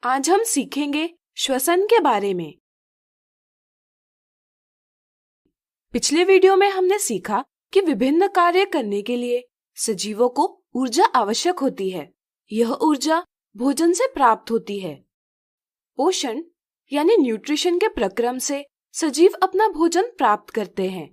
आज हम सीखेंगे श्वसन के बारे में। पिछले वीडियो में हमने सीखा कि विभिन्न कार्य करने के लिए सजीवों को ऊर्जा आवश्यक होती है। यह ऊर्जा भोजन से प्राप्त होती है। पोषण यानी न्यूट्रिशन के प्रक्रम से सजीव अपना भोजन प्राप्त करते हैं।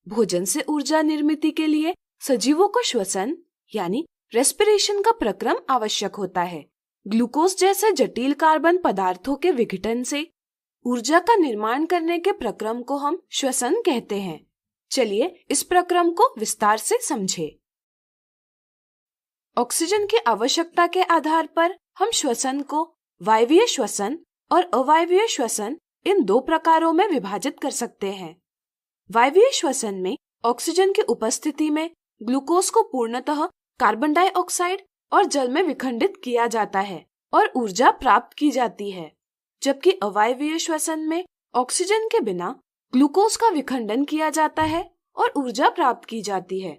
भोजन से ऊर्जा निर्मित के लिए सजीवों को श्वसन यानी रेस्पिरेशन का प्रक्रम आवश्यक होता है। ग्लूकोज जैसे जटिल कार्बन पदार्थों के विघटन से ऊर्जा का निर्माण करने के प्रक्रम को हम श्वसन कहते हैं। चलिए इस प्रक्रम को विस्तार से समझें। ऑक्सीजन की आवश्यकता के आधार पर हम श्वसन को वायवीय श्वसन और अवायवीय श्वसन इन दो प्रकारों में विभाजित कर सकते हैं। वायवीय श्वसन में ऑक्सीजन की उपस्थिति में ग्लूकोज को पूर्णतः कार्बन डाइऑक्साइड और जल में विखंडित किया जाता है और ऊर्जा प्राप्त की जाती है, जबकि अवायवीय श्वसन में ऑक्सीजन के बिना ग्लूकोज का विखंडन किया जाता है और ऊर्जा प्राप्त की जाती है।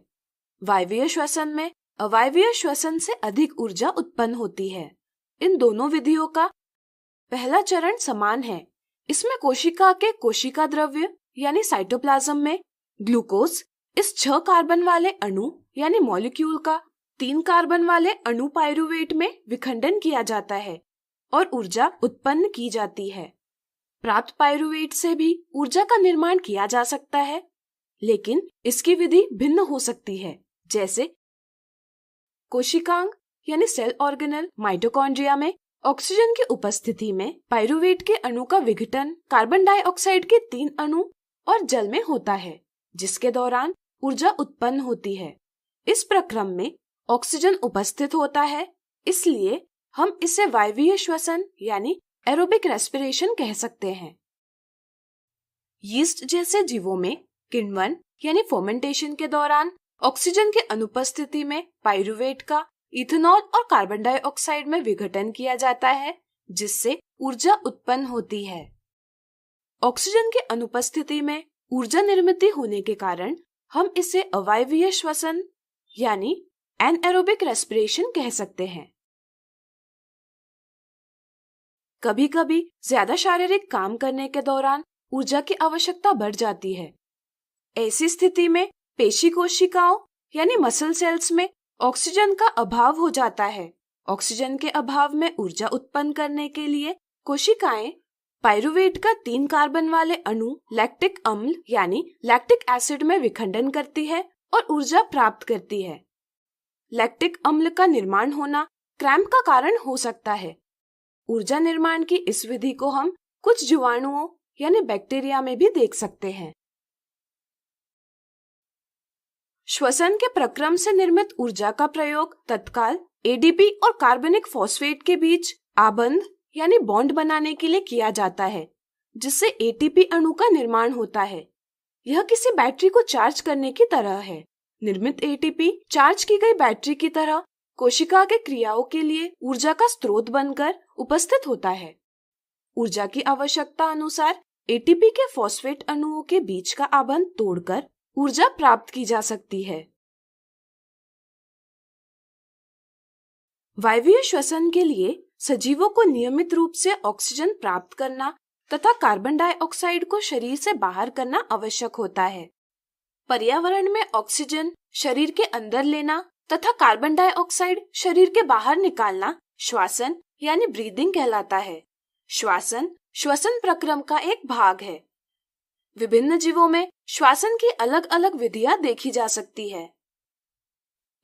वायवीय श्वसन में अवायवीय श्वसन से अधिक ऊर्जा उत्पन्न होती है। इन दोनों विधियों का पहला चरण समान है। इसमें कोशिका के कोशिका द्रव्य यानी साइटोप्लाज्म में ग्लूकोज इस 6 कार्बन वाले अणु यानी मॉलिक्यूल का 3 कार्बन वाले अणु पाइरुवेट में विखंडन किया जाता है और ऊर्जा उत्पन्न की जाती है। प्राप्त पाइरुवेट से भी ऊर्जा का निर्माण किया जा सकता है, लेकिन इसकी विधि भिन्न हो सकती है। जैसे कोशिकांग यानी सेल ऑर्गेनल माइटोकॉन्ड्रिया में ऑक्सीजन की उपस्थिति में पाइरुवेट के अणु का विघटन कार्बन डाइऑक्साइड के 3 अणु और जल में होता है, जिसके दौरान ऊर्जा उत्पन्न होती है। इस प्रक्रम में ऑक्सीजन उपस्थित होता है, इसलिए हम इसे वायवीय श्वसन यानी एरोबिक रेस्पिरेशन कह सकते हैं। यीस्ट जैसे जीवों में किण्वन यानी फर्मेंटेशन के दौरान ऑक्सीजन की अनुपस्थिति में पाइरुवेट का इथेनॉल और कार्बन डाइऑक्साइड में विघटन किया जाता है, जिससे ऊर्जा उत्पन्न होती है। ऑक्सीजन की अनुपस्थिति में ऊर्जा निर्मित होने के कारण हम इसे अवायवीय श्वसन यानी एनएरोबिक रेस्पिरेशन कह सकते हैं। कभी कभी ज्यादा शारीरिक काम करने के दौरान ऊर्जा की आवश्यकता बढ़ जाती है। ऐसी स्थिति में पेशी कोशिकाओं यानी मसल सेल्स में ऑक्सीजन का अभाव हो जाता है। ऑक्सीजन के अभाव में ऊर्जा उत्पन्न करने के लिए कोशिकाएं पाइरुवेट का 3 कार्बन वाले अणु लैक्टिक अम्ल यानी लैक्टिक एसिड में विखंडन करती है और ऊर्जा प्राप्त करती है। लैक्टिक अम्ल का निर्माण होना क्रैम्प का कारण हो सकता है। ऊर्जा निर्माण की इस विधि को हम कुछ जीवाणुओं यानी बैक्टीरिया में भी देख सकते हैं। श्वसन के प्रक्रम से निर्मित ऊर्जा का प्रयोग तत्काल एडीपी और कार्बनिक फॉस्फेट के बीच आबंध यानी बॉन्ड बनाने के लिए किया जाता है, जिससे एटीपी अणु का निर्माण होता है। यह किसी बैटरी को चार्ज करने की तरह है। निर्मित एटीपी चार्ज की गई बैटरी की तरह कोशिका के क्रियाओं के लिए ऊर्जा का स्रोत बनकर उपस्थित होता है। ऊर्जा की आवश्यकता अनुसार एटीपी के फॉस्फेट अणुओं के बीच का आबंध तोड़कर ऊर्जा प्राप्त की जा सकती है। वायवीय श्वसन के लिए सजीवों को नियमित रूप से ऑक्सीजन प्राप्त करना तथा कार्बन डाइऑक्साइड को शरीर से बाहर करना आवश्यक होता है। पर्यावरण में ऑक्सीजन शरीर के अंदर लेना तथा कार्बन डाइऑक्साइड शरीर के बाहर निकालना श्वासन यानी ब्रीदिंग कहलाता है। श्वासन श्वसन प्रक्रम का एक भाग है। विभिन्न जीवों में श्वासन की अलग अलग विधियां देखी जा सकती है।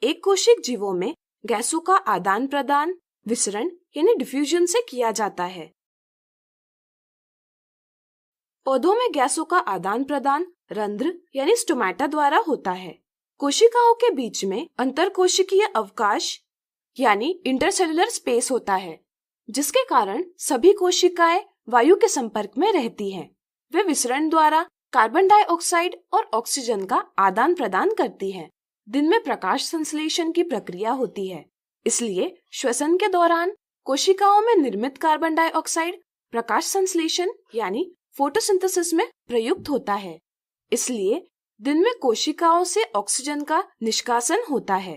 एक कोशिक जीवों में गैसों का आदान प्रदान विसरण यानी डिफ्यूजन से किया जाता है। पौधों में गैसों का आदान प्रदान रंध्र यानी स्टोमेटा द्वारा होता है। कोशिकाओं के बीच में अंतरकोशिकीय अवकाश यानी इंटरसेलुलर स्पेस होता है, जिसके कारण सभी कोशिकाएं वायु के संपर्क में रहती हैं। वे विसरण द्वारा कार्बन डाइऑक्साइड और ऑक्सीजन का आदान प्रदान करती हैं। दिन में प्रकाश संश्लेषण की प्रक्रिया होती है, इसलिए श्वसन के दौरान कोशिकाओं में निर्मित कार्बन डाइऑक्साइड प्रकाश संश्लेषण यानी फोटोसिंथेसिस में प्रयुक्त होता है। इसलिए दिन में कोशिकाओं से ऑक्सीजन का निष्कासन होता है।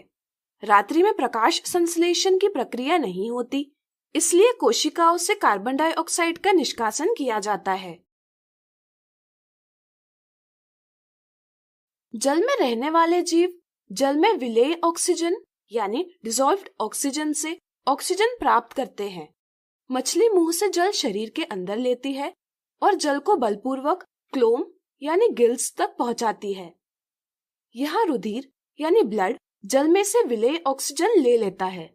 रात्रि में प्रकाश संश्लेषण की प्रक्रिया नहीं होती, इसलिए कोशिकाओं से कार्बन डाइऑक्साइड का निष्कासन किया जाता है। जल में रहने वाले जीव जल में विलेय ऑक्सीजन यानी डिसॉल्व्ड ऑक्सीजन से ऑक्सीजन प्राप्त करते हैं। मछली मुंह से जल शरीर के अंदर लेती है और जल को बलपूर्वक क्लोम यानी गिल्स तक पहुंचाती है। यहाँ रुधिर यानी ब्लड जल में से विलेय ऑक्सीजन ले लेता है।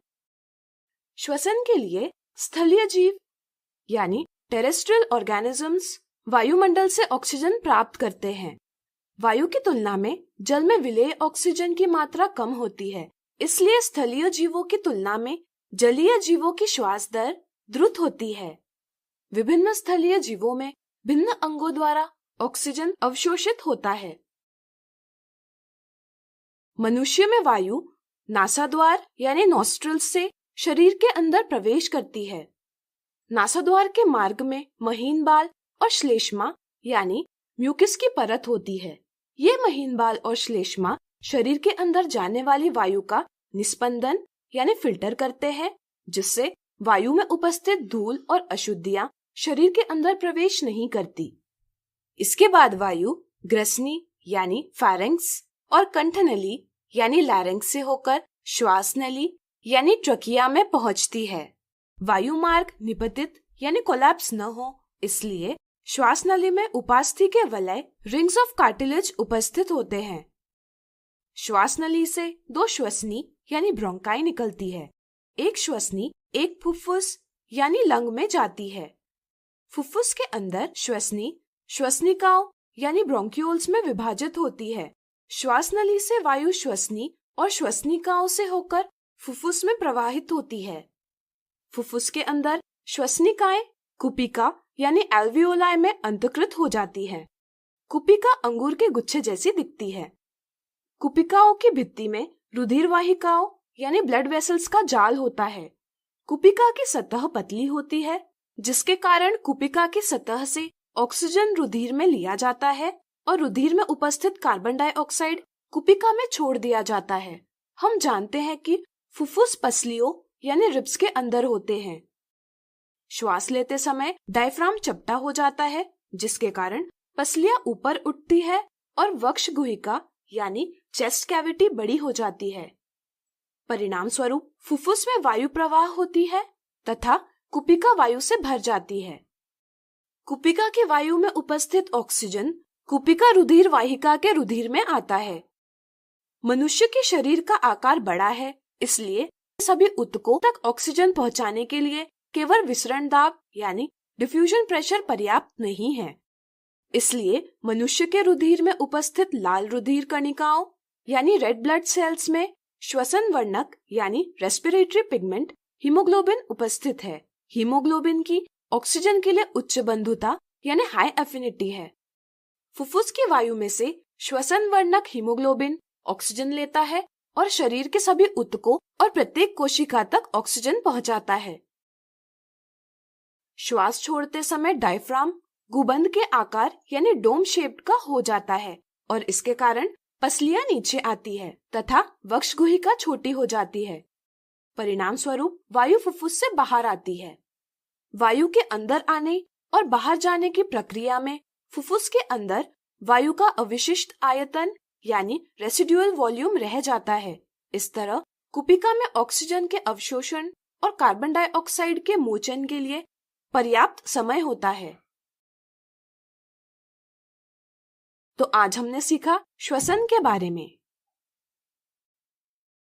श्वसन के लिए स्थलीय जीव यानी टेरेस्ट्रियल ऑर्गेनिजम्स वायुमंडल से ऑक्सीजन प्राप्त करते हैं। वायु की तुलना में जल में विलेय ऑक्सीजन की मात्रा कम होती है, इसलिए स्थलीय जीवों की तुलना में जलीय जीवों की श्वास दर द्रुत होती है। विभिन्न स्थलीय जीवों में भिन्न अंगों द्वारा ऑक्सीजन अवशोषित होता है। मनुष्य में वायु नासाद्वार यानी नॉस्ट्रिल्स से शरीर के अंदर प्रवेश करती है। नासाद्वार के मार्ग में महीन बाल और श्लेष्मा यानी म्यूकिस की परत होती है। ये महीन बाल और श्लेष्मा शरीर के अंदर जाने वाली वायु का निस्पंदन यानी फिल्टर करते हैं, जिससे वायु में उपस्थित धूल और अशुद्धियां शरीर के अंदर प्रवेश नहीं करती। इसके बाद वायु ग्रसनी यानी फैरेंक्स और कंठनली यानी लैरेंक्स से होकर श्वास नली यानी ट्रकिया में पहुंचती है। वायु मार्ग निपतित यानी कोलैप्स न हो, इसलिए श्वास नली में उपास्थि के वलय रिंग्स ऑफ कार्टिलेज उपस्थित होते हैं। श्वास नली से दो श्वसनी यानी ब्रोंकाई निकलती है। एक श्वसनी एक फुफ्फुस यानी लंग में जाती है। फुफ्फुस के अंदर श्वसनी श्वसनिकाओं यानी ब्रोंक्यूल्स में विभाजित होती है। श्वास नली से वायु श्वसनी और श्वसनिकाओं से होकर फुफ्फुस में प्रवाहित होती है। फुफ्फुस के अंदर श्वसनिकाएं कुपिका यानी एल्वियोलाई में अंतकृत हो जाती है। कुपिका अंगूर के गुच्छे जैसी दिखती है। कुपिकाओं की भित्ति में रुधिर वाहिकाओं यानी ब्लड वेसल्स का जाल होता है। कुपिका की सतह पतली होती है, जिसके कारण कुपिका की सतह से ऑक्सीजन रुधिर में लिया जाता है और रुधिर में उपस्थित कार्बन डाइऑक्साइड कुपिका में छोड़ दिया जाता है। हम जानते हैं कि फुफ्फुस पसलियों यानी रिब्स के अंदर होते हैं। श्वास लेते समय डायफ्राम चपटा हो जाता है, जिसके कारण पसलियां ऊपर उठती है और वक्ष गुहिका यानी चेस्ट कैविटी बड़ी हो जाती है। परिणाम स्वरूप फुफ्फुस में वायु प्रवाह होती है तथा कुपिका वायु से भर जाती है। कुपिका की वायु में उपस्थित ऑक्सीजन कुपिका रुधिर वाहिका के रुधिर में आता है। मनुष्य के शरीर का आकार बड़ा है, इसलिए सभी ऊतकों तक ऑक्सीजन पहुंचाने के लिए केवल विसरण दाब यानी डिफ्यूजन प्रेशर पर्याप्त नहीं है। इसलिए मनुष्य के रुधिर में उपस्थित लाल रुधिर कणिकाओं यानी रेड ब्लड सेल्स में श्वसन वर्णक यानी रेस्पिरेटरी पिगमेंट हीमोग्लोबिन उपस्थित है। हीमोग्लोबिन की ऑक्सीजन के लिए उच्च बंधुता यानी हाई एफिनिटी है। फुफ्फुस की वायु में से श्वसन वर्णक हीमोग्लोबिन ऑक्सीजन लेता है और शरीर के सभी ऊतकों और प्रत्येक कोशिका तक ऑक्सीजन पहुंचाता है। श्वास छोड़ते समय डायफ्राम गुबंद के आकार यानी डोम शेप्ड का हो जाता है और इसके कारण पसलियां नीचे आती है तथा वक्ष गुहिका छोटी हो जाती है। परिणाम स्वरूप वायु फुफ्फुस से बाहर आती है। वायु के अंदर आने और बाहर जाने की प्रक्रिया में फुफ्फुस के अंदर वायु का अविशिष्ट आयतन यानी रेसिडुअल वॉल्यूम रह जाता है। इस तरह कुपिका में ऑक्सीजन के अवशोषण और कार्बन डाइऑक्साइड के मोचन के लिए पर्याप्त समय होता है। तो आज हमने सीखा श्वसन के बारे में।